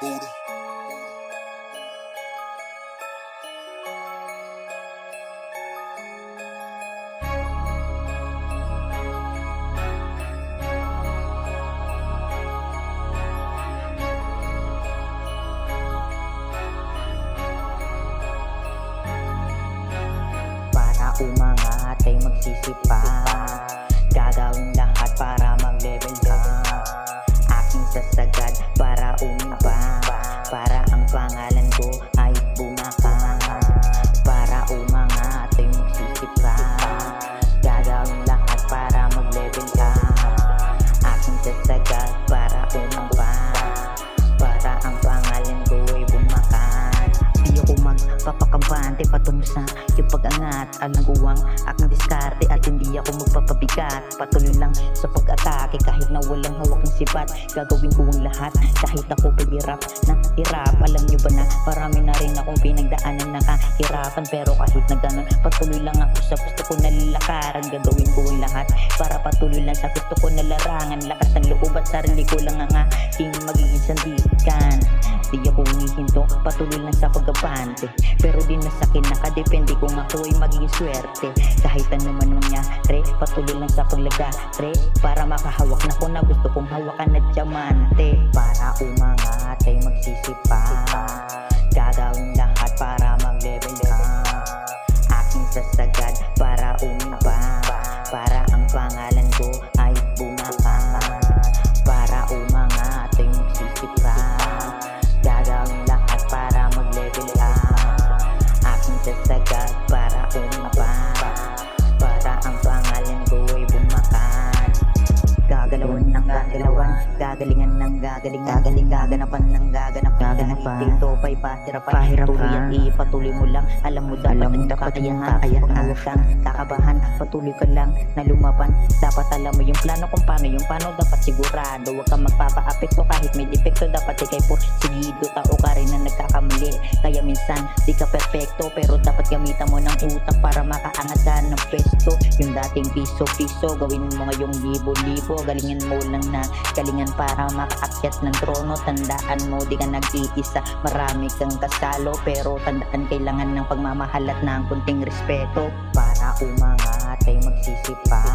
Buddha. Para umangat ay magsisipag, gagawin lahat para mag-level ka. Aking sasagad para umiba, para ang pangalan ko ay bumakas. Para umangat ay magsisipag, gagawin lahat para mag-level ka. Aking sasagad para umiba, para ang pangalan ko ay bumakas. Di ako magpapakambante patungo sa yung pag-angat. Alam ko ang aking diskarte at hindi ako magpapabigat. Patuloy lang sa pag-atake kahit na walang hawak ng sipat. Gagawin ko ang lahat kahit ako pahirap na hirap. Alam nyo ba na marami na rin akong pinagdaanan na kahirapan. Pero kahit na ganun, patuloy lang ako sa gusto ko na lalakaran. Gagawin ko ang lahat para patuloy lang sa gusto ko na larangan. Lakas ng loob at sarili ko lang ang aking magiging sandigan. Di ako humihinto, patuloy lang sa pag-abante. Pero di na sa akin nakadepende kung ako ay magiging swerte. Kahit ano man mangyari, patuloy lang sa paglagare. Para makahawak na ko na gusto kong hawakan na diamante. Para umangat ay magsisipag, gagawin lahat para mag-level ka. Aking sasagad para umiba, para ang pangalan ko ay bumakas. Para umangat ay magsisipag, gagawin lahat para mag-level ka. Aking sasagad para umiba, para ang pangalan ko ay bumakas. Gagalawan ng gagalawan, gagalingan ng gagalingan, gaganapan ng gaganapan. Dito pa'y pahirapan, tuloy at ipatuloy mo lang. Alam mo dapat ang kakayahan, huwag kang kakabahan. Patuloy ka lang na lumaban. Dapat alam mo yung plano kung paano dapat sigurado. Huwag kang magpapa-apekto kahit may depekto. Dapat ikay porsigido, tao ka rin na nagkakamali. Kaya minsan di ka perfecto, pero dapat gamitan mo ng utak para makaangat ka ng pwesto. Yung dating piso-piso, gawin mo ngayong libo-libo. Galingan mo lang na galingan para makaakyat ng trono. Tandaan mo di ka nag-iisa, marami kang kasalo. Pero tandaan kailangan ng pagmamahal at ng kunting respeto. Para umangat ay magsisipag,